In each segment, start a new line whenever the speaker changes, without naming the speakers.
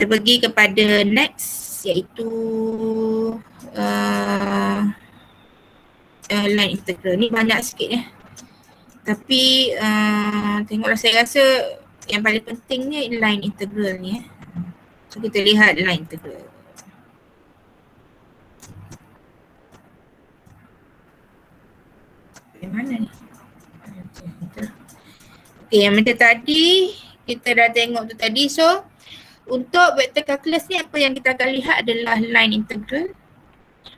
Kita pergi kepada next, iaitu line integral. Ni banyak sikit ya. Tapi tengoklah, saya rasa yang paling pentingnya line integral ni ya. So kita lihat line integral. Yang mana ni? Okay, yang macam tadi kita dah tengok tu tadi. So untuk vector calculus ni, apa yang kita akan lihat adalah line integral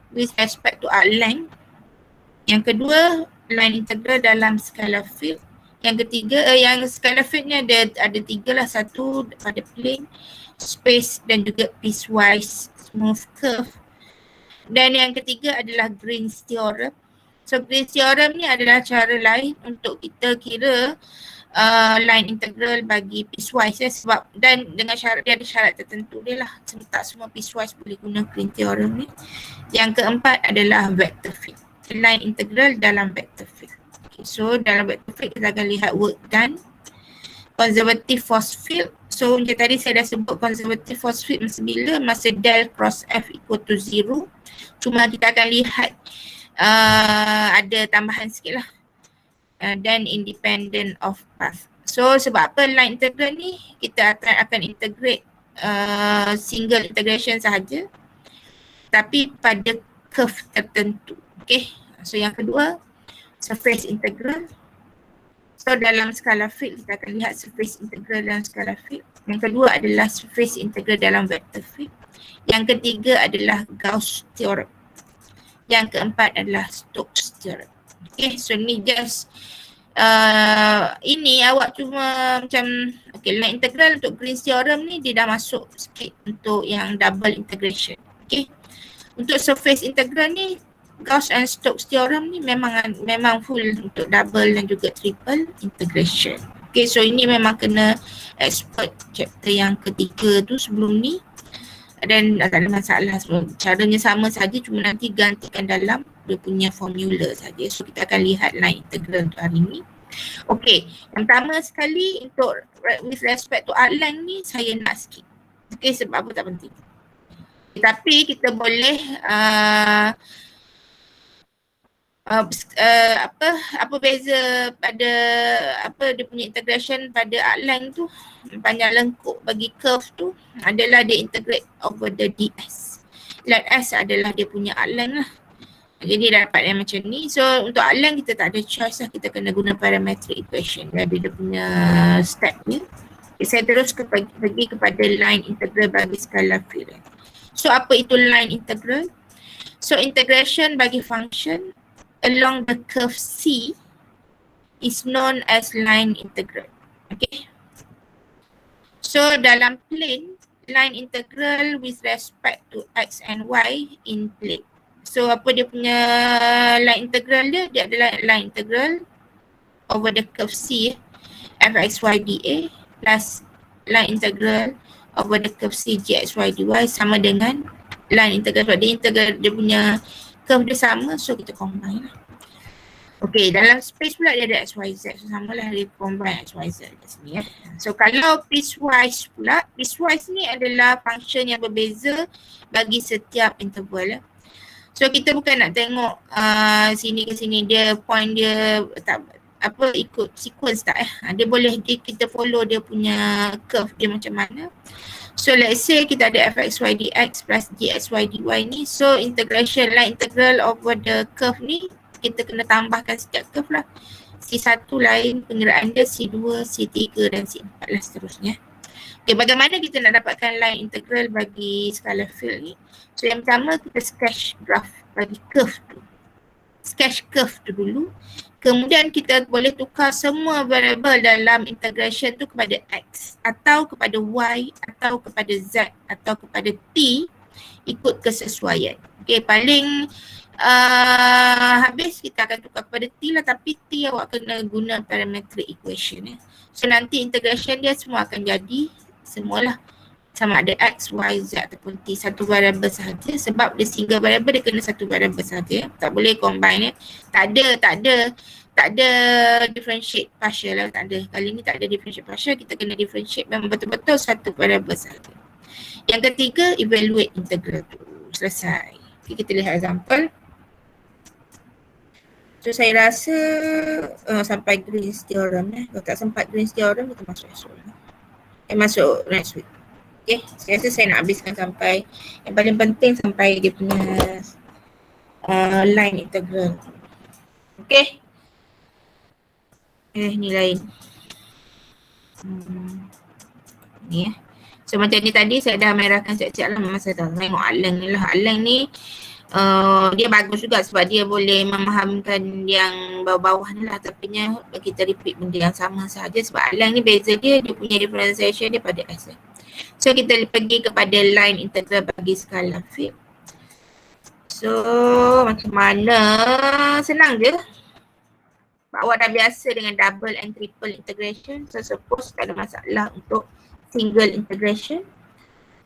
with respect to arc length. Yang kedua, line integral dalam scalar field. Yang ketiga, yang scalar field ni ada tiga lah. Satu pada plane, space dan juga piecewise smooth curve. Dan yang ketiga adalah Green's theorem. So Green's theorem ni adalah cara lain untuk kita kira line integral bagi piecewise ya, sebab dan dengan syarat, dia ada syarat tertentu dia lah. Tak semua piecewise boleh guna Green's theorem ni. Yang keempat adalah vector field. Line integral dalam vector field. Okay, so dalam vector field kita akan lihat work done. Conservative force field. So macam tadi saya dah sebut conservative force field masa bila? Masa del cross F equal to 0. Cuma kita akan lihat ada tambahan sikit lah. Dan independent of path. So sebab apa line integral ni? Kita akan integrate single integration sahaja. Tapi pada curve tertentu. Okay. So yang kedua, surface integral. So dalam scalar field kita akan lihat surface integral dalam scalar field. Yang kedua adalah surface integral dalam vector field. Yang ketiga adalah Gauss theorem. Yang keempat adalah Stokes theorem. Okay, so ni just ini awak cuma macam line integral untuk Green's theorem ni dia dah masuk sikit untuk yang double integration. Okay, untuk surface integral ni Gauss and Stokes theorem ni memang full untuk double dan juga triple integration. Okay, so ini memang kena expert chapter yang ketiga tu sebelum ni. Dan tak ada masalah sebelum. Caranya sama saja, cuma nanti gantikan dalam dia punya formula saja. So kita akan lihat line integral untuk hari ni. Okay, yang pertama sekali untuk with respect to arc length ni saya nak skip. Okay, sebab apa tak penting. Tapi kita boleh apa beza pada dia punya integration pada arc length tu, panjang lengkuk bagi curve tu adalah dia integrate over the ds. Let S adalah dia punya arc length lah. Jadi dapat yang macam ni. So untuk arc length kita tak ada choice lah, kita kena guna parametric equation. Dia punya step ni. Okay, saya terus pergi kepada line integral bagi scalar field. So apa itu line integral? So integration bagi function along the curve C is known as line integral. Okay. So dalam plane, line integral with respect to x and y in plane. So apa dia punya line integral dia? Dia adalah line integral over the curve C fxy dA plus line integral over the curve C gxy dy sama dengan line integral. Sebab dia integral, dia punya curve dia sama, so kita combine lah. Okay, dalam space pula dia ada XYZ. So sama lah dia combine XYZ kat sini ya. So kalau piecewise pula, piecewise ni adalah function yang berbeza bagi setiap interval ya. So kita bukan nak tengok sini ke sini, dia point dia tak ikut sequence tak dia boleh kita follow dia punya curve dia macam mana. So let's say kita ada fxy dx plus gxy dy ni. So integration line integral over the curve ni kita kena tambahkan setiap curve lah. C1 lain pengiraan dia, C2, C3 dan C4 lah seterusnya. Okay, bagaimana kita nak dapatkan line integral bagi scalar field ni? So yang pertama kita sketch graph bagi curve tu. Sketch curve tu dulu. Kemudian kita boleh tukar semua variable dalam integration tu kepada X atau kepada Y atau kepada Z atau kepada T ikut kesesuaian. Okay, paling habis kita akan tukar kepada T lah, tapi T awak kena guna parametric equation ya. So nanti integration dia semua akan jadi semualah sama ada X, Y, Z ataupun T, satu variable sahaja. Sebab dia single variable, dia kena satu variable sahaja. Tak boleh combine ya. Tak ada differentiate partial lah, tak ada. Kali ni tak ada differentiate partial, kita kena differentiate memang betul-betul satu variable sahaja. Yang ketiga, evaluate integral tu. Selesai. Okay, kita lihat example. So saya rasa sampai Green's theorem Kalau tak sempat Green's theorem, kita masuk esok lah. Masuk next week. Okay, saya rasa saya nak habiskan sampai yang paling penting sampai dia punya line integral. Okay. Ni lain. Ni So macam ni tadi saya dah merahkan siap-siap lah. Memang saya dah tengok Alang ni lah. Alang ni dia bagus juga sebab dia boleh memahamkan yang bawah-bawah ni lah. Tapi kita repeat benda yang sama sahaja sebab Alang ni beza dia punya differentiation dia pada S. So kita pergi kepada line integral bagi skala fit. So macam mana? Senang je. Awak dah biasa dengan double and triple integration. So suppose tak ada masalah untuk single integration.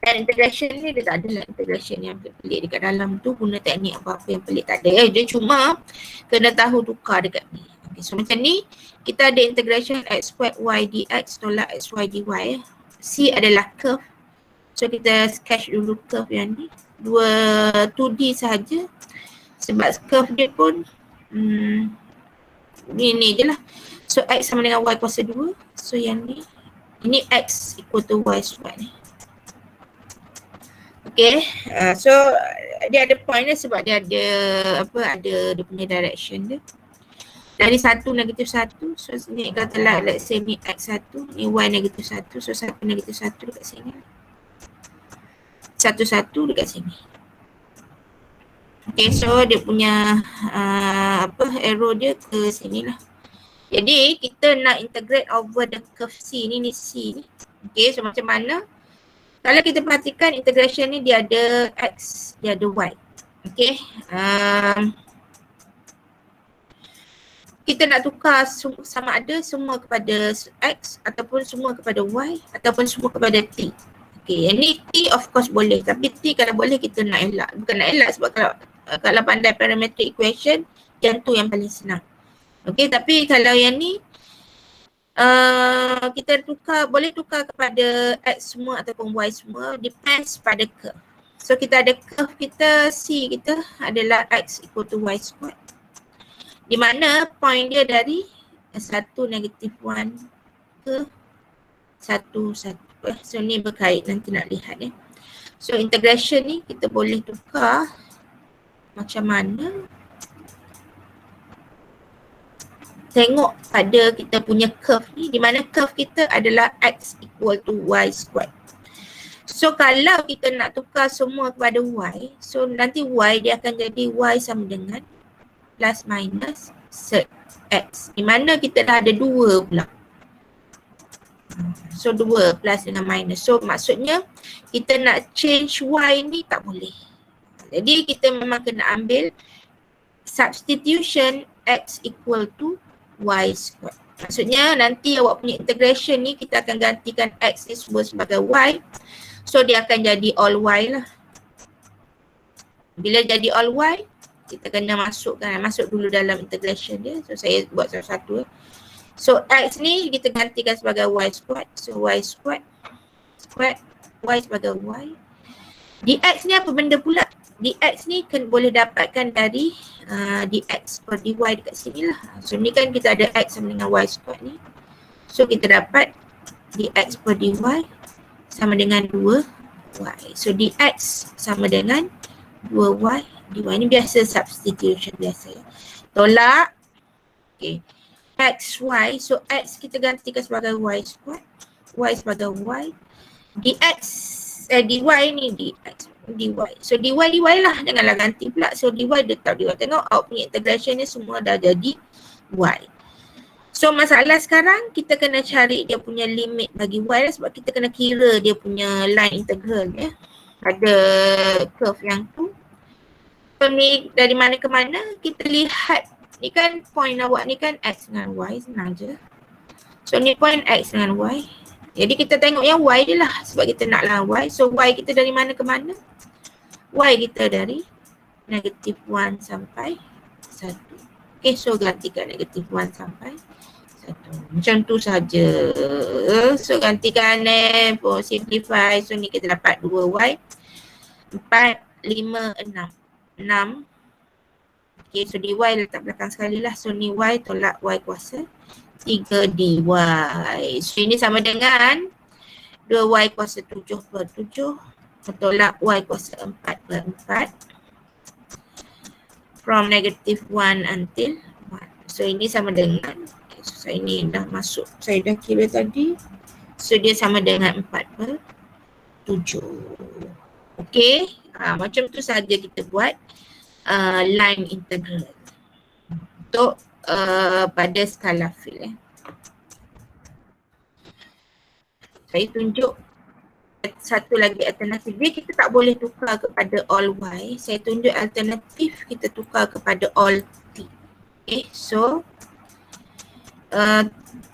Dan integration ni dia tak ada lah integration yang pelik dekat dalam tu guna teknik apa-apa yang pelik tak ada. Dia cuma kena tahu tukar dekat ni. Okay, so macam ni kita ada integration x squared y dx tolak xy dy. C adalah curve. So kita sketch dulu curve yang ni. 2D sahaja. Sebab curve dia pun ni je lah. So x sama dengan y kuasa 2. So yang ni. Ini x equal to y squared ni. Okay, so dia ada point dia sebab dia ada ada dia punya direction dia. Dari 1 negatif 1, so ni kata lah let's say ni x1, ni y negatif 1, so 1 negatif 1 dekat sini. 1 dekat sini. Okay, so dia punya arrow dia ke sini lah. Jadi kita nak integrate over the curve C ni C ni. Okay, so macam mana? Kalau kita perhatikan integration ni dia ada x, dia ada y. Okay. Kita nak tukar sama ada semua kepada x ataupun semua kepada y ataupun semua kepada t. Okay, yang ni t of course boleh. Tapi t kalau boleh kita nak elak. Bukan nak elak sebab kalau pandai parametric equation, yang tu yang paling senang. Okay, tapi kalau yang ni kita boleh tukar kepada x semua ataupun y semua, depends pada curve. So kita ada curve kita, C kita adalah x equal to y squared. Di mana point dia dari 1 negatif 1 ke 1. So ni berkait, nanti nak lihat ya. So integration ni kita boleh tukar macam mana? Tengok pada kita punya curve ni, di mana curve kita adalah x equal to y squared. So kalau kita nak tukar semua kepada y, so nanti y dia akan jadi y sama dengan plus minus set x. Di mana kita dah ada 2 pula. So 2 plus dengan minus. So maksudnya kita nak change y ni tak boleh. Jadi kita memang kena ambil substitution x equal to y squared. Maksudnya nanti awak punya integration ni kita akan gantikan x ni semua sebagai y. So dia akan jadi all y lah. Bila jadi all y, kita kena masuk dulu dalam integration dia. So saya buat satu-satu. So x ni kita gantikan sebagai y squared. So y squared y sebagai y. Dx ni apa benda pula? Dx ni kan boleh dapatkan dari dx per dy dekat sini lah. So ni kan kita ada x sama dengan y squared ni. So kita dapat dx per dy sama dengan 2y. So dx sama dengan 2y dy. Ni biasa substitution biasa ya. Tolak. Okay. X, y. So x kita gantikan sebagai y squared. Y sebagai y. Dx, dy ni dx. dy. So dy lah. Janganlah ganti pula. So dy dia tahu dy. Tengok awak punya integration ni semua dah jadi y. So masalah sekarang kita kena cari dia punya limit bagi y lah sebab kita kena kira dia punya line integral ya. Ada curve yang tu. So ni dari mana ke mana kita lihat. Ni kan point awak ni kan x dengan y, senang je. So ni point x dengan y. Jadi kita tengok yang y je lah sebab kita naklah y. So y kita dari mana ke mana? Y kita dari negatif 1 sampai 1. Okay, so gantikan negatif 1 sampai 1. Macam tu saja. So gantikan simplify. So ni kita dapat 2y 4, 5, 6. 6. Okay, so dy letak belakang sekali lah. So ni y tolak y kuasa 3 dy. So ini sama dengan 2y kuasa 7 per 7 tolak y kuasa 4 per 4 from negative 1 until 1. So ini sama dengan, so saya ni dah masuk, saya dah kira tadi. So dia sama dengan 4 per 7. Okay, macam tu saja kita buat line integral untuk pada skala field. Saya tunjuk satu lagi alternatif. Dia kita tak boleh tukar kepada all y. Saya tunjuk alternatif kita tukar kepada all t. Okay, so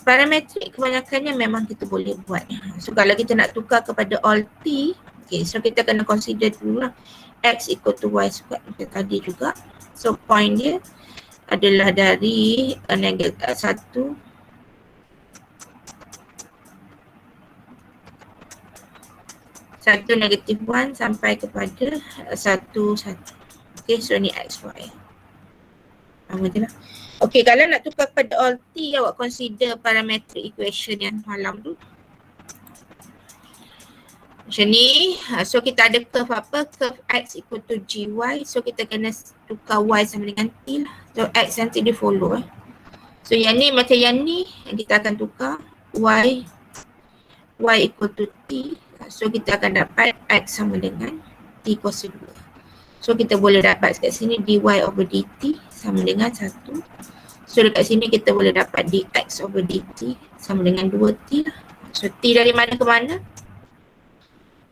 parametrik kebanyakannya memang kita boleh buat. So kalau kita nak tukar kepada all t, okay, so kita kena consider dulu lah x equal to y squared macam tadi juga. So point dia adalah dari negatif 1 negatif 1 sampai kepada 1, 1. Okay, so ni x, y. Sama je lah. Okay, kalau nak tukar kepada all t, awak consider parametric equation yang malam tu. Macam ni. So kita ada curve apa? Curve x equal to gy. So kita kena tukar y sama dengan t lah. So x nanti dia follow. So yang ni macam yang ni, kita akan tukar y equal to t. So kita akan dapat x sama dengan t kuasa 2. So kita boleh dapat kat sini dy over dt sama dengan 1. So dekat sini kita boleh dapat dx over dt sama dengan 2t lah. So t dari mana ke mana?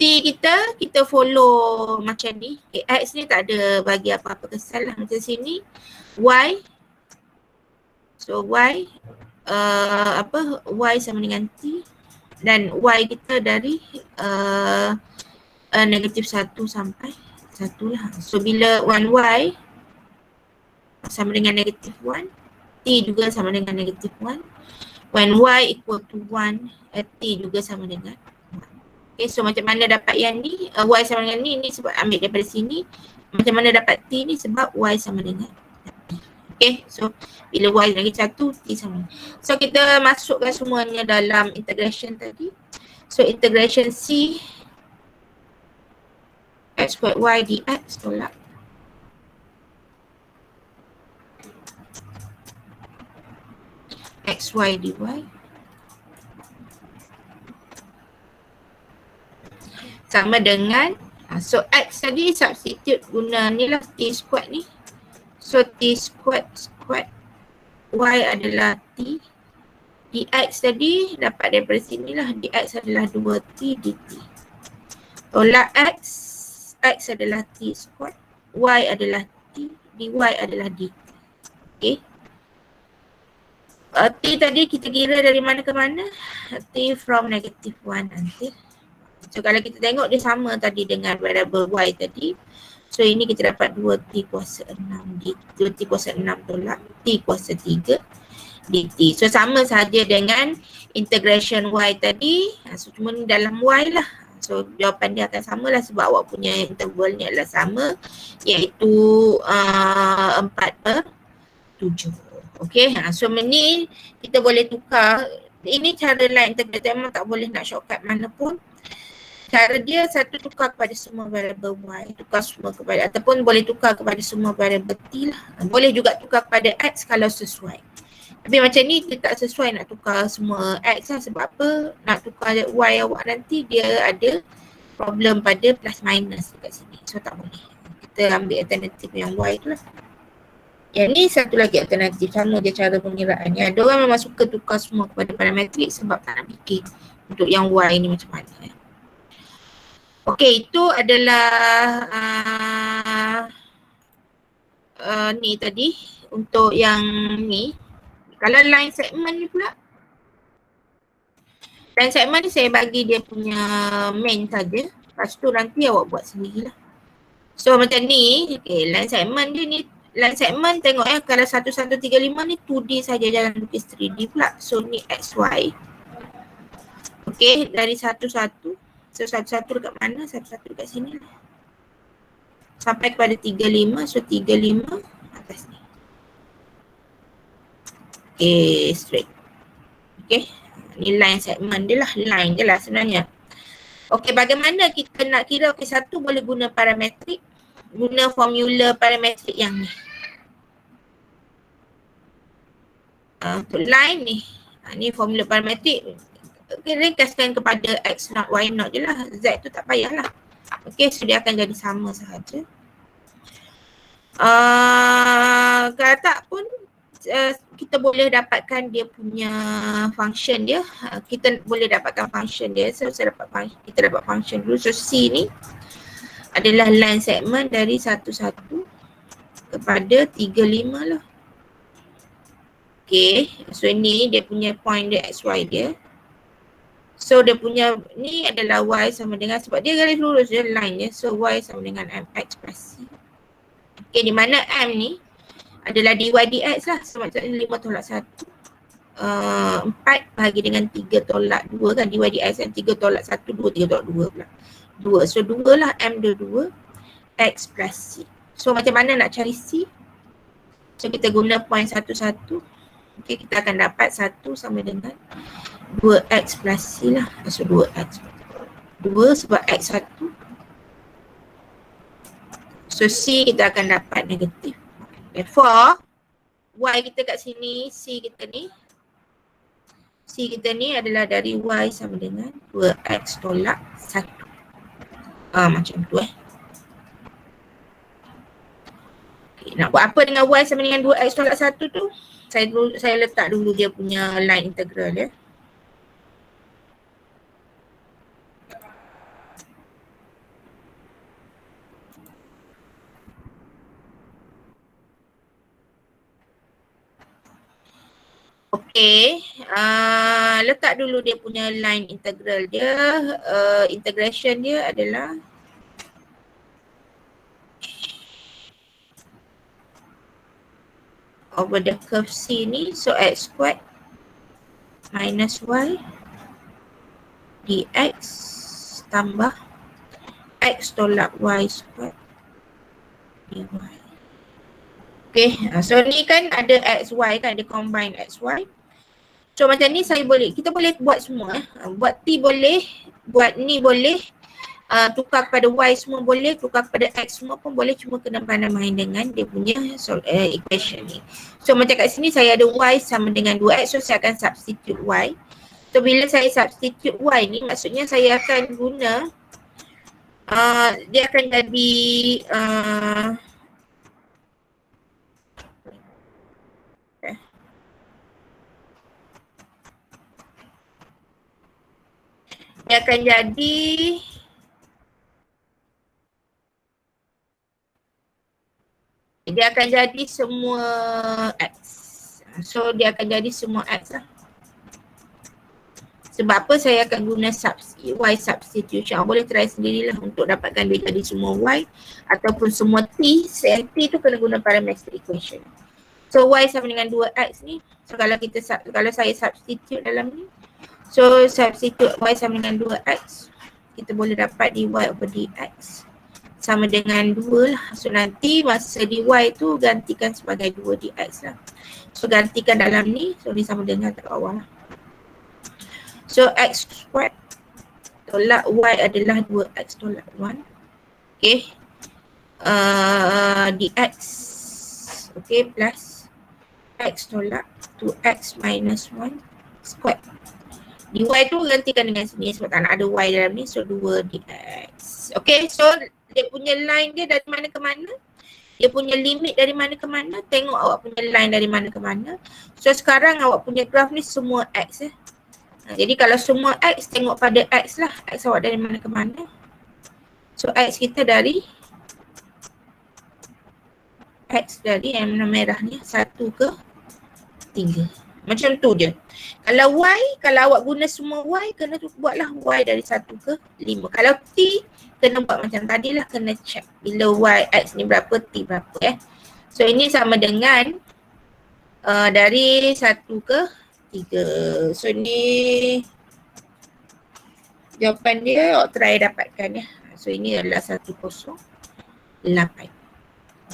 T kita follow macam ni. Okay, x ni tak ada bagi apa-apa kesal lah. Macam sini y. So y y sama dengan t. Dan y kita dari negatif 1 sampai 1 lah. So bila 1y sama dengan negatif 1, t juga sama dengan negatif 1. When y equal to 1, t juga sama dengan 1. Okay, so macam mana dapat yang ni? Y sama dengan ni sebab ambil daripada sini. Macam mana dapat t ni? Sebab y sama dengan t. Okay, so bila y lagi 1, t sama. So kita masukkan semuanya dalam integration tadi. So integration c x squared y dx tolak xy dy sama dengan so x tadi substitute guna ni lah t squared ni. So t squared y adalah t. Dx tadi dapat daripada sini lah. Dx adalah 2t dt. Tolak x adalah t squared. Y adalah t. dy adalah dt. Okay. T tadi kita kira dari mana ke mana? T from negative 1 until. So kalau kita tengok dia sama tadi dengan variable y tadi. So ini kita dapat 2t kuasa 6 dt. 2t kuasa 6 tolak t kuasa 3 dt. So sama saja dengan integration y tadi. So cuma ni dalam y lah. So jawapan dia akan sama lah sebab awak punya intervalnya adalah sama. Iaitu 4 per 7. Okay, so ni kita boleh tukar. Ini cara line integral, memang tak boleh nak shortcut mana pun. Cara dia satu tukar kepada semua variable y, tukar semua kepada, ataupun boleh tukar kepada semua variable t lah. Boleh juga tukar kepada x kalau sesuai. Tapi macam ni dia tak sesuai nak tukar semua x lah. Sebab apa? Nak tukar y awak nanti dia ada problem pada plus minus dekat sini. So tak boleh. Kita ambil alternatif yang y tu lah. Yang ni satu lagi alternatif, sama je cara pengiraannya. Ada orang memang suka tukar semua kepada parametrik sebab tak nak fikir untuk yang y ni macam mana. Okey, itu adalah ni tadi untuk yang ni. Kalau line segment ni pula, line segment ni saya bagi dia punya main saja. Lepas tu nanti awak buat sendirilah. So macam ni, okay, line segment dia ni line segment tengok kalau 1135 ni 2D saja, jangan lukis 3D pula. So ni XY. Okay, dari 11. So 11 dekat mana? 11 dekat sini lah. Sampai kepada 35. So 35 atas ni. Okay, straight. Okay, ni line segment dia lah. Line je lah sebenarnya. Okay, bagaimana kita nak kira? Okay, satu boleh guna parametrik. Guna formula parametrik yang ni. Untuk line ni. Ni formula parametrik. Okay, ringkaskan kepada X0, Y0 je lah. Z tu tak payahlah. Okay, so dia akan jadi sama sahaja. Kalau tak pun kita boleh dapatkan dia punya function dia. Kita boleh dapatkan function dia. So kita dapat function dulu. So C ni adalah line segment dari 11 kepada 35 lah. Okay, so ni dia punya point dia XY dia. So dia punya ni adalah Y sama dengan, sebab dia garis lurus je line dia. So Y sama dengan MX plus C. Okay, di mana M ni adalah dy dx lah. So maksudnya 5 tolak 1. 4 bahagi dengan 3 tolak 2 kan. Dy dx kan 3 tolak 1, 2, 3 tolak 2 pula. 2. So 2 lah M dia 2. X plus C. So macam mana nak cari C? So kita guna point 1, 1. Okay, kita akan dapat 1 sama dengan 2x plus C lah. So 2x. 2 sebab x 1. So C kita akan dapat negatif. Therefore, Y kita kat sini, C kita ni adalah dari Y sama dengan 2x tolak 1. Macam tu Okay, nak buat apa dengan Y sama dengan 2x tolak 1 tu? Saya letak dulu dia punya line integral dia. Okay, letak dulu dia punya line integral dia. Integration dia adalah over the curve C ni. So x squared minus y dx tambah x tolak y squared dy. Okay, so ni kan ada xy kan, ada combine xy. So macam ni kita boleh buat semua. Buat t boleh, buat ni boleh, tukar kepada y semua boleh, tukar kepada x semua pun boleh, cuma kena pandai main dengan dia punya equation ni. So macam kat sini saya ada y sama dengan 2x, so saya akan substitute y. So bila saya substitute y ni, maksudnya saya akan guna, dia akan jadi dia akan jadi semua x. So dia akan jadi semua x lah. Sebab apa saya akan guna y substitution. Boleh try sendirilah untuk dapatkan dia jadi semua y ataupun semua t. T tu kena guna parametric equation. So y sama dengan 2x ni. So kalau saya substitute dalam ni, so substitute y sama dengan 2x, kita boleh dapat dy over dx sama dengan 2 lah. So nanti masa dy tu gantikan sebagai 2 dx lah. So gantikan dalam ni, so ni sama dengan kat bawah lah. So x squared tolak y adalah 2x tolak 1. Okay. Dx. Okay, plus x tolak 2x minus 1 squared. Dy tu gantikan dengan sini sebab tak nak ada y dalam ni. So 2 dx. Okay, so dia punya line dia dari mana ke mana? Dia punya limit dari mana ke mana? Tengok awak punya line dari mana ke mana. So sekarang awak punya graph ni semua x jadi kalau semua x, tengok pada x lah. X awak dari mana ke mana? So x kita dari yang merah ni 1 ke 3. Macam tu je. Kalau y, kalau awak guna semua y, kena buatlah y dari 1 ke 5. Kalau t, kena buat macam tadi lah, kena check bila y, x ni berapa, t berapa So ini sama dengan dari 1 ke 3. So ni jawapan dia awak try dapatkan ya. So ini adalah 108.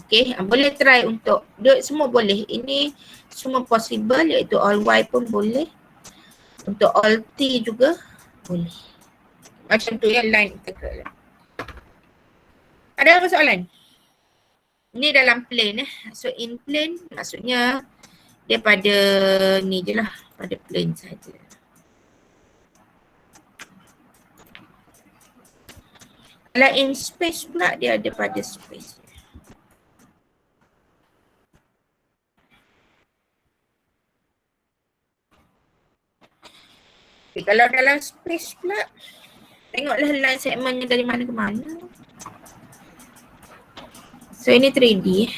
Okay, boleh try untuk semua boleh. Ini semua possible, iaitu all Y pun boleh. Untuk all T juga boleh. Macam tu ya, line integral. Ada apa soalan? Ni dalam plane So in plane maksudnya dia pada ni je lah, pada plane saja. Kalau in space pula dia ada pada space. Okay, kalau dalam space pula, tengoklah line segmentnya dari mana ke mana. So ini 3D.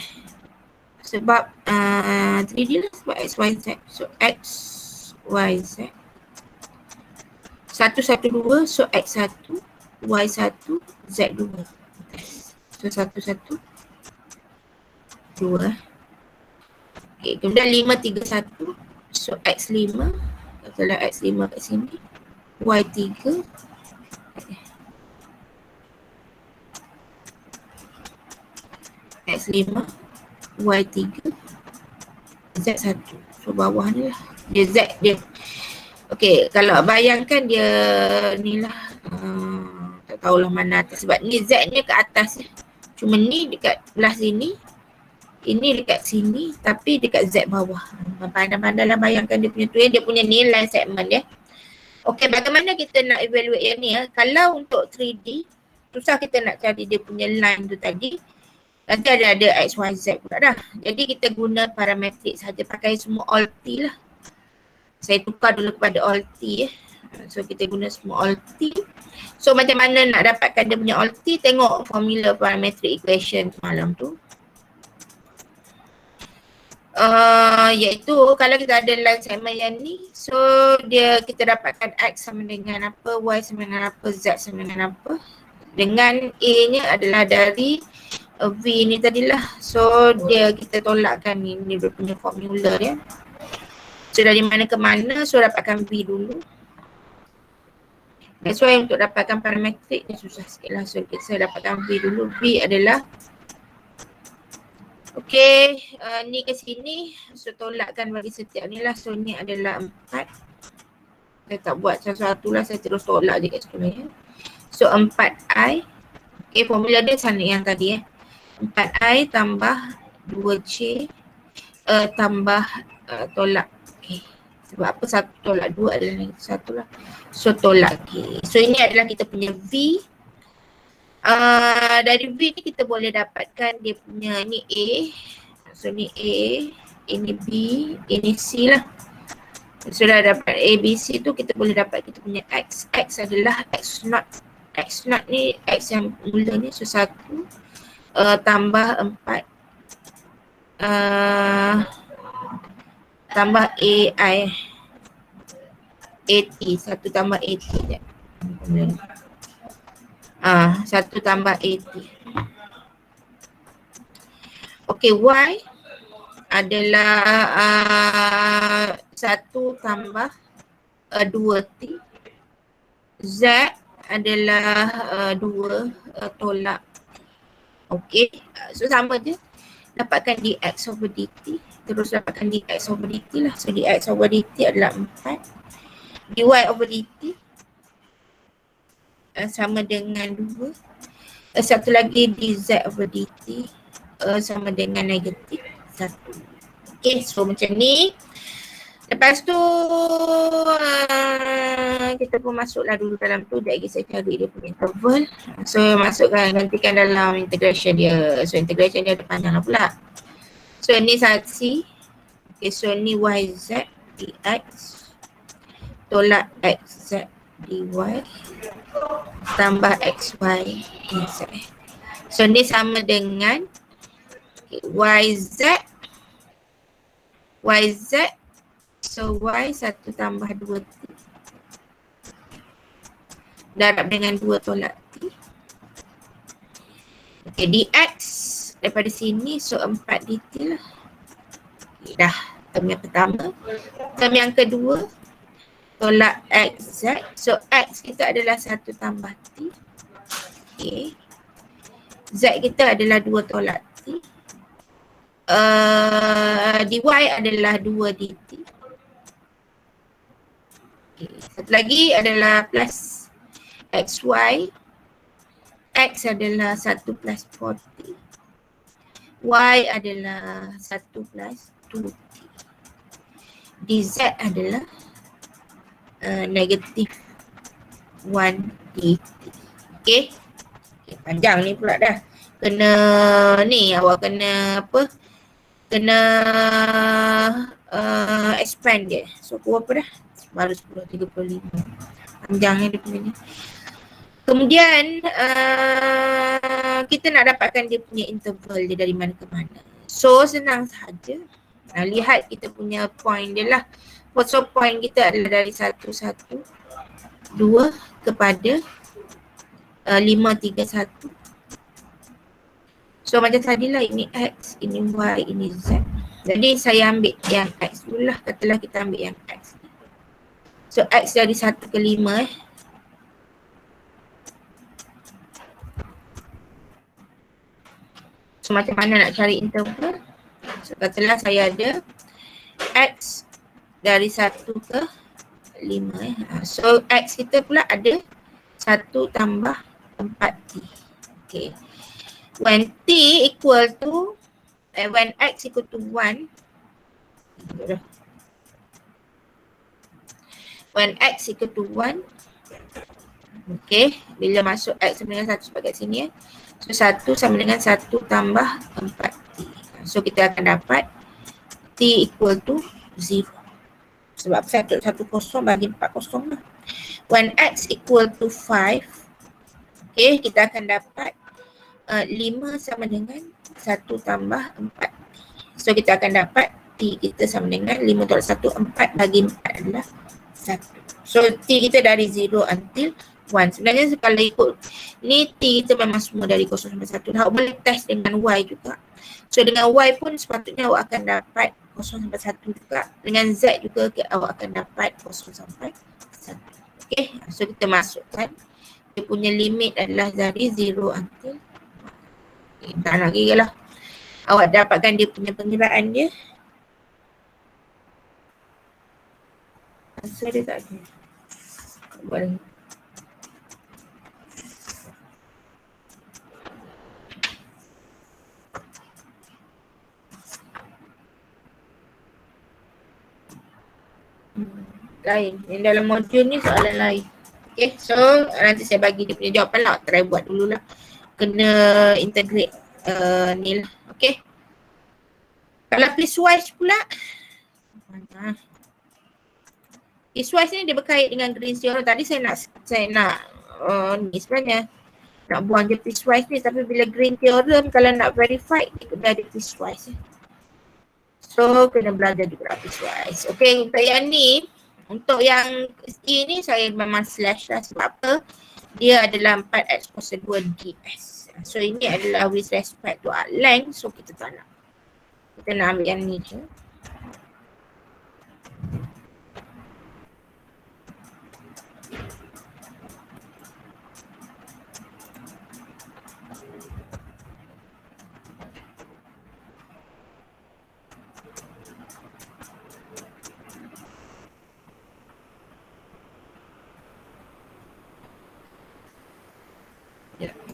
Sebab 3D lah sebab X, Y, Z. So X, Y, Z. 112, so X1, Y1, Z2. So 112. Okay, kemudian 531. So X5. Kalau X5 kat sini. Y3. X5. Y3. Z1. So bawah ni lah. Dia Z dia. Okay, kalau bayangkan dia ni lah. Tak tahulah mana atas. Sebab ni Z ni ke atas. Cuma ni dekat belah sini. Ini dekat sini tapi dekat Z bawah. Pandai-pandailah bayangkan dia punya tu ya. Dia punya nilai segmen dia. Okey, bagaimana kita nak evaluate yang ni ya? Kalau untuk 3D, susah kita nak cari dia punya line tu tadi. Nanti ada X, Y, Z pula dah. Jadi kita guna parametrik saja, pakai semua all T lah. Saya tukar dulu kepada all T ya. So kita guna semua all T. So macam mana nak dapatkan dia punya all T? Tengok formula parametric equation semalam tu. Iaitu kalau kita ada line segment yang ni, so dia kita dapatkan X sama dengan apa, Y sama dengan apa, Z sama dengan apa. Dengan A nya adalah dari V ni tadilah. So dia kita tolakkan ni dia punya formula dia. So dari mana ke mana, so dapatkan V dulu. That's why untuk dapatkan parametrik ni susah sikit lah. So kita dapatkan V dulu. V adalah okey, ni ke sini. So tolakkan bagi setiap ni lah. So ni adalah 4. Saya tak buat satu-satu lah. Saya terus tolak je kat situ lah ya. So 4I. Okey, formula dia sama yang tadi 4I tambah 2C tambah tolak K. Sebab apa satu tolak 2 adalah -1 lah. So tolak K. So ini adalah kita punya V. Dari V ni kita boleh dapatkan dia punya ni A. So ni A, ini B, ini C lah. Sudah dapat A, B, C tu kita boleh dapat kita punya X. X adalah X0. X0 ni X yang mula ni so 1 tambah 4 tambah AI AT, 1 tambah AT je. 1 tambah AT. Okey, Y adalah 1 tambah 2T. Z adalah 2 tolak. Okey, so sama je. Dapatkan dx over dt. Terus dapatkan dx over dt lah. So dx over dt adalah 4. dy over dt sama dengan 2. Satu lagi dz over dt sama dengan negatif 1. Okay, so macam ni. Lepas tu kita pun masuklah dulu dalam tu. Sekejap lagi saya cari dia punya interval. So masukkan, gantikan dalam integration dia. So integration dia ada panjang lah pula. So ni C. Okay, so ni YZ dx tolak XZ dy tambah XY dz. So ni sama dengan YZ so Y 1 tambah 2T darab dengan 2 tolak T. Okay, dx daripada sini, so 4 DT lah. Okay, dah term yang pertama. Term yang kedua, tolak X, Z. So X kita adalah 1 tambah T. Okay. Z kita adalah 2 tolak T. Dy adalah 2 dt. Okay. Satu lagi adalah plus xy. X adalah 1 plus 4t. Y adalah 1 plus 2t. Dz adalah negatif 1 dt. Okay. Okay, panjang ni pula dah. Kena ni, awak kena apa? Kena expand dia. So berapa dah? Baru 10.35. Panjangnya dia punya ni. Kemudian kita nak dapatkan dia punya interval dia dari mana ke mana. So senang sahaja. Lihat kita punya point dia lah. So point kita adalah dari 1, 1, 2 kepada 5, 3, 1. So macam tadilah, ini X, ini Y, ini Z. Jadi saya ambil yang X dulu lah. Katalah kita ambil yang X. So X dari 1 ke 5 So macam mana nak cari interval? So katalah saya ada X dari 1 ke 5 So X kita pula ada 1 tambah 4T. Okay. When T equal to when X equal to 1, when X equal to 1, okay, bila masuk X sama dengan 1 sebab kat sini So 1 sama dengan 1 tambah 4T. So kita akan dapat T equal to 0. Sebab 1 kosong bagi 4 kosong lah. When X equal to 5, okay, kita akan dapat 5 sama dengan 1 tambah 4. So kita akan dapat T kita sama dengan 5 tolak 1, 4 bagi 4 adalah 1. So T kita dari 0 until 1. Sebenarnya kalau ikut ni T kita memang semua dari 0 sampai 1. Awak boleh test dengan Y juga. So dengan Y pun sepatutnya awak akan dapat 0 sampai 1 juga. Dengan Z juga awak akan dapat 0 sampai 1. Okay, so kita masukkan. Dia punya limit adalah dari 0 until tak nak kira lah. Awak dapatkan dia punya pengiraan dia. Asal dia tak ada. Boleh. Lain. Yang dalam modul ni soalan lain. Okay, so nanti saya bagi dia punya jawapan lah. Try buat dululah. Kena integrate ni lah. Okay. Kalau piecewise pula. Piecewise ni dia berkait dengan Green's theorem. Tadi saya nak ni sebenarnya. Nak buang je piecewise ni. Tapi bila Green theorem kalau nak verify dia kena ada piecewise. So kena belajar juga piecewise. Okay, untuk yang ni. Untuk yang E ni saya memang slash lah. Sebab apa? Dia adalah 4x kuasa 2 ds. So ini adalah with respect to arc length. So kita tak nak. Kita nak ambil yang ni je.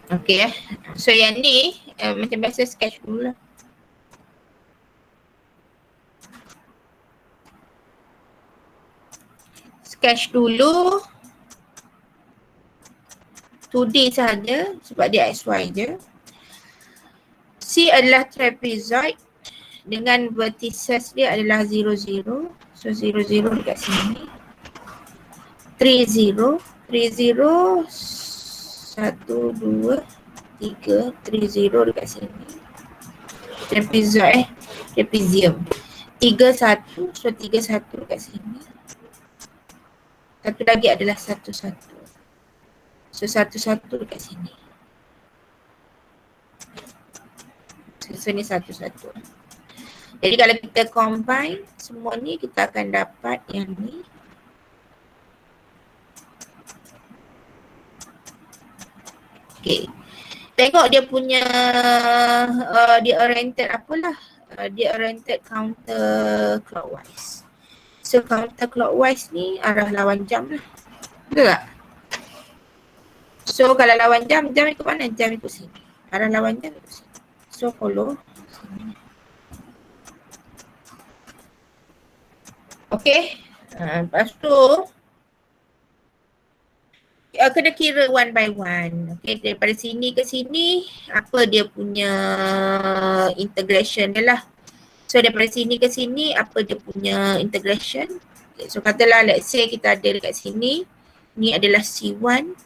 Okay So yang ni macam biasa sketch dulu lah. Sketch dulu 2D sahaja sebab dia XY je. C adalah trapezoid dengan vertices dia adalah 0, 0. So 0, 0 dekat sini. 3, 0. 3, 0. 1, 2, 3. 3, 0 dekat sini. Trapezoid trapezium. 3, 1. So 3, 1 dekat sini. Satu lagi adalah 1, 1. So 1, 1 dekat sini. So ni satu-satu. Jadi kalau kita combine semua ni, kita akan dapat yang ni. Okay. Tengok dia punya dia oriented apalah. Dia oriented counter clockwise. So counter clockwise ni arah lawan jam lah. Betul tak? So kalau lawan jam, jam ikut mana? Jam ikut sini. Arah lawan jam ikut sini. So follow sini. Okay. Lepas tu kena kira one by one. Okay, daripada sini ke sini, apa dia punya integration dia lah. So daripada sini ke sini, apa dia punya integration. Okay, so katalah let's say kita ada dekat sini, ni adalah C1.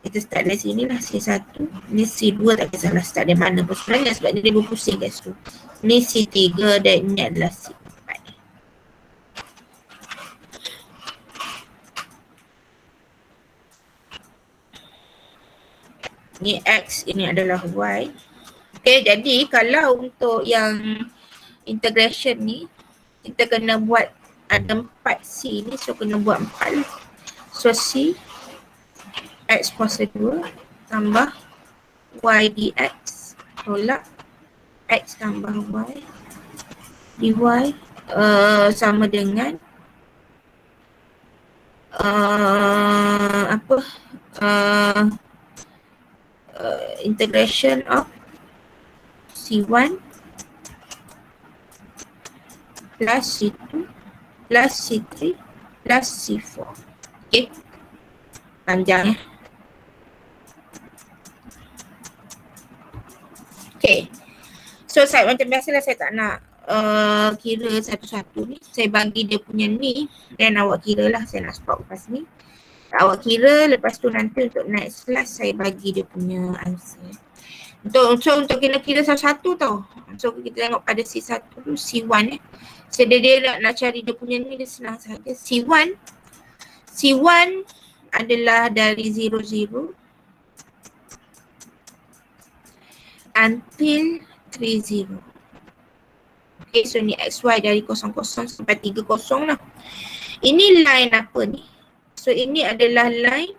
Kita start dari sini lah, C1. Ni C2 tak kisahlah start dari mana pun sebenarnya sebab dia berpusing guys tu. Ni C3 dan ni adalah C4. Ni X, ini adalah Y. Okay, jadi kalau untuk yang integration ni, kita kena buat ada 4 C ni, so kena buat 4 lah. So C, X kuasa 2 tambah Y dx, tolak X tambah Y dy sama dengan integration of C1 plus C2 plus C3 plus C4. Okay. Panjang ya. Okay. So saya macam biasalah saya tak nak kira satu-satu ni. Saya bagi dia punya ni dan awak kira lah, saya nak stop lepas ni. Awak kira, lepas tu nanti untuk next class saya bagi dia punya answer. Untuk kira satu-satu tau. So kita tengok pada C1 tu, C1 So dia nak cari dia punya ni, dia senang saja. C1 adalah dari 00 until 30. Okay, so ni XY dari 00 sampai 30 lah. Ini line apa ni? So ini adalah line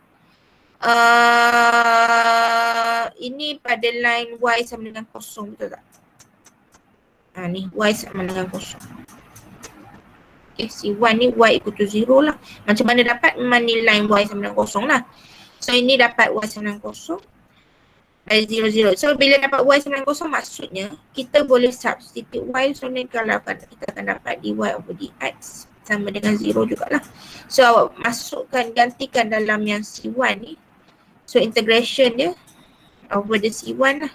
ini pada line Y sama dengan 0, betul tak? Ni Y sama dengan 0. Okay, C1 ni Y equal to 0 lah. Macam mana dapat? Memang ni line Y sama dengan 0 lah. So ini dapat Y sama dengan 0 dari 00. So bila dapat Y sama dengan 0, maksudnya kita boleh substitute Y. So ni kalau kita akan dapat dy over dx sama dengan 0 jugalah. So awak masukkan, gantikan dalam yang C1 ni. So integration dia over the C1 lah.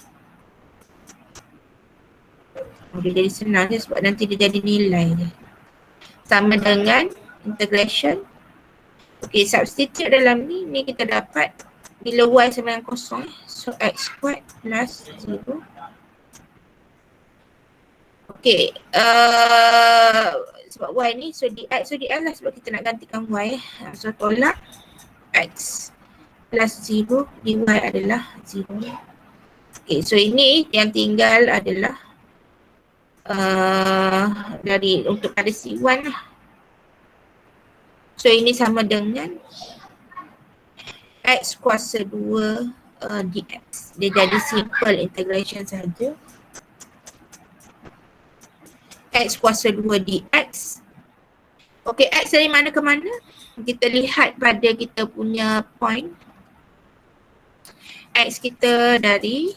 Dia jadi senang je sebab nanti dia jadi nilai dia. Sama dengan integration. Okay, substitute dalam ni kita dapat bila Y sama dengan 0. So x squared plus 0. Okay, sebab Y ni, so dx lah sebab kita nak gantikan Y. So tolak x plus 0, dy adalah 0. Okay, so ini yang tinggal adalah dari untuk pada C1 lah. So ini sama dengan x kuasa 2 dx. Dia jadi simple integration saja. X kuasa 2 dx. Okay, x dari mana ke mana? Kita lihat pada kita punya point. X kita dari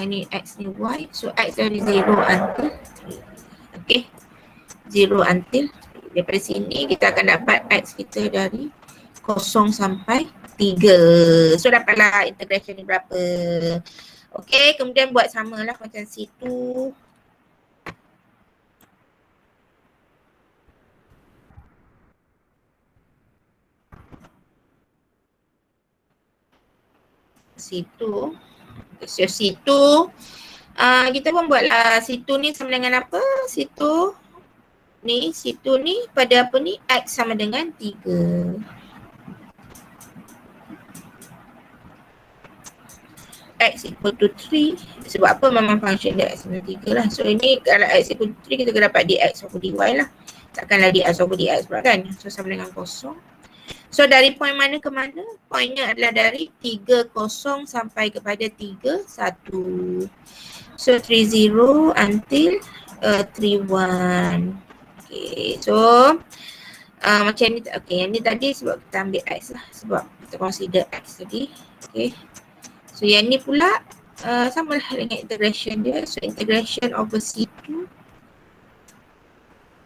ni x ni y. So x dari 0 until 3. Okay. 0 until 3. Daripada sini kita akan dapat x kita dari 0 sampai 3. So dapatlah integration ni berapa. Okay, kemudian buat samalah macam C2. C2. So C2 kita pun buatlah C2 ni sama dengan apa? C2 ni pada apa ni? X sama dengan 3. x equal to 3. Sebab apa? Memang function dia x equal to 3 lah. So ini kalau x equal to 3 kita akan dapat dx over dy lah. Takkanlah dx over dx pula kan. So sama dengan kosong. So dari point mana ke mana? Pointnya adalah dari 3, 0 sampai kepada 3, 1. So 30 until 31. Okay, so macam ni, okay, yang ni tadi sebab kita ambil x lah. Sebab kita consider x tadi. Okay. So yang ni pula sama lah dengan integration dia. So integration over C2.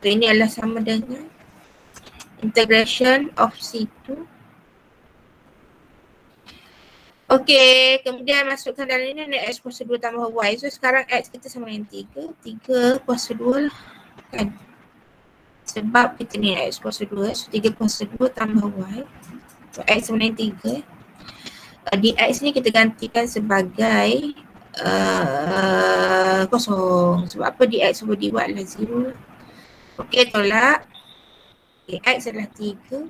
So ini adalah sama dengan integration of C2. Okay, kemudian masukkan dalam ini x kuasa 2 tambah y. So sekarang x kita sama dengan 3. 3 kuasa 2 lah kan. Sebab kita ni x kuasa 2. So 3 kuasa 2 tambah y. So x sama dengan 3. Dx ni kita gantikan sebagai kosong. Sebab apa? Dx over dy adalah 0. Okey, tolak. Okay, x adalah 3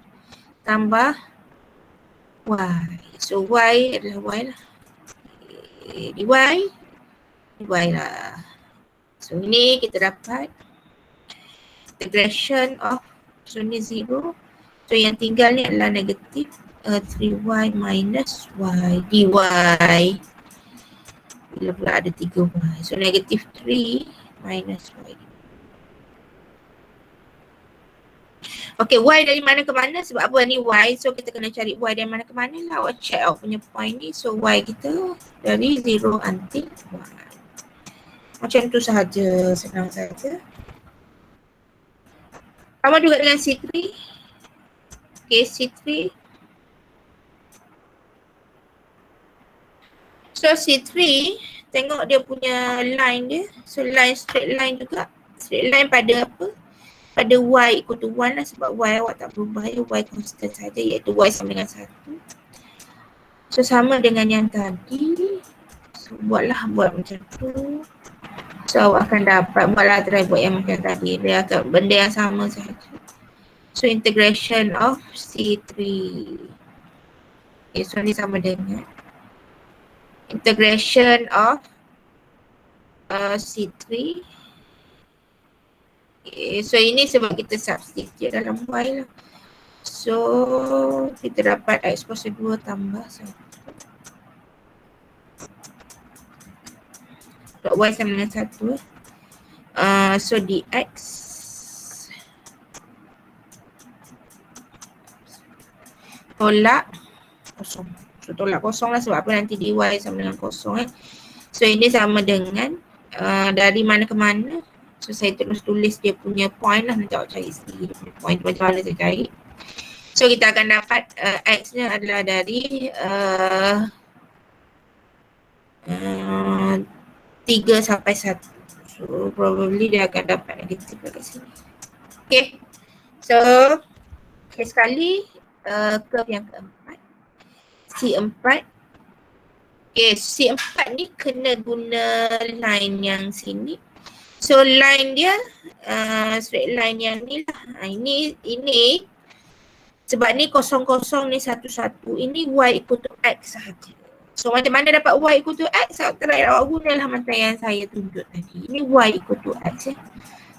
tambah y. So y adalah y lah. Okay, dy lah. So ini kita dapat integration of, so ni 0. So yang tinggal ni adalah negatif 3y minus y dy. Bila pula ada 3y. So negatif 3 minus y. Okay, y dari mana ke mana? Sebab apa ni y? So kita kena cari y dari mana ke mana lah. Awak check out punya point ni. So y kita dari 0 until 1. Macam tu sahaja. Senang saja. Sama juga dengan C3. Okay, C3. So C3, tengok dia punya line dia. So line straight line juga. Straight line pada apa? Pada y equal to 1 lah. Sebab y awak tak berubah ya. Y constant saja, iaitu y sama dengan 1. So sama dengan yang tadi. So buat macam tu. So awak akan dapat, buatlah try buat yang macam tadi. Dia akan benda yang sama saja. So integration of C3. Okay, so ni sama dengan integration of C3. Okay, so ini sebab kita substitute dalam y lah. So kita dapat x kuasa 2 tambah 1. Y sama dengan 1. So dx tolak kosong. So tolak kosong lah sebab apa, nanti dy sama dengan kosong . So ini sama dengan dari mana ke mana. So saya terus tulis dia punya point lah. Nanti awak cari sendiri dia punya point macam mana saya cari. So kita akan dapat x nya adalah dari 3 sampai 1. So probably dia akan dapat negatif dekat sini. Okay. So sekali curve yang keempat. C4. Okay, C4 ni kena guna line yang sini. So line dia straight line yang ni lah. Ini sebab ni 0, 0 ni 1, 1. Ini y equal to x sahaja. So macam mana dapat y equal to x? Terakhir awak gunalah macam yang saya tunjuk tadi. Ini y equal to x .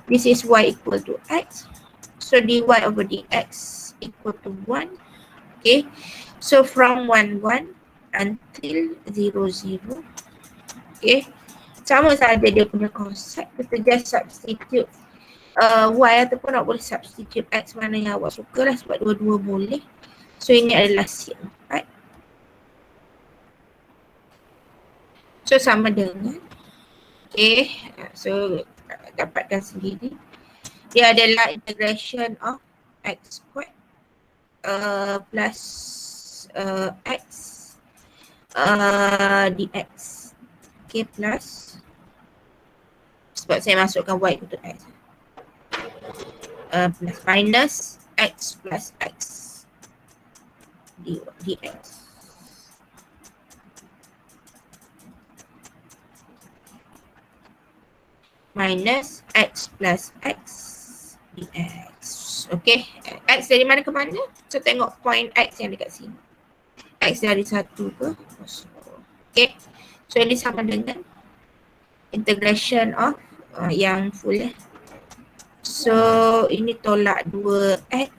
This is y equal to x. So dy over dx equal to 1. Okay. So from 1, 1 until 0, 0. Okay. Sama saja dia punya konsep. Kita just substitute y ataupun awak boleh substitute x mana yang awak suka lah sebab dua-dua boleh. So ini adalah C4. So sama dengan, okay, so dapatkan sendiri. Dia adalah integration of x squared plus x dx. Okay, plus, sebab saya masukkan y untuk x. Plus minus x plus x dx. Minus x plus x dx. Okay, x dari mana ke mana? So tengok point x yang dekat sini. X dari 1 ke 0. Okay, So ini sama dengan integration of yang full ya. So ini tolak 2x.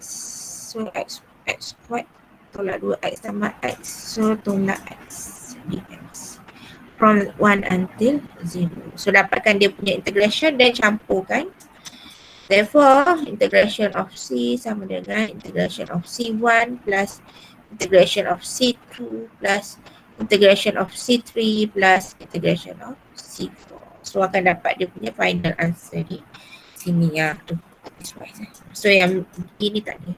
So x squared tolak 2x sama x. So tolak x dx from 1 until 0. So dapatkan dia punya integration dan campurkan. Therefore, integration of C sama dengan integration of C1 plus integration of C2 plus integration of C3 plus integration of C4. So akan dapat dia punya final answer di sini ya. So yang ini tak ada.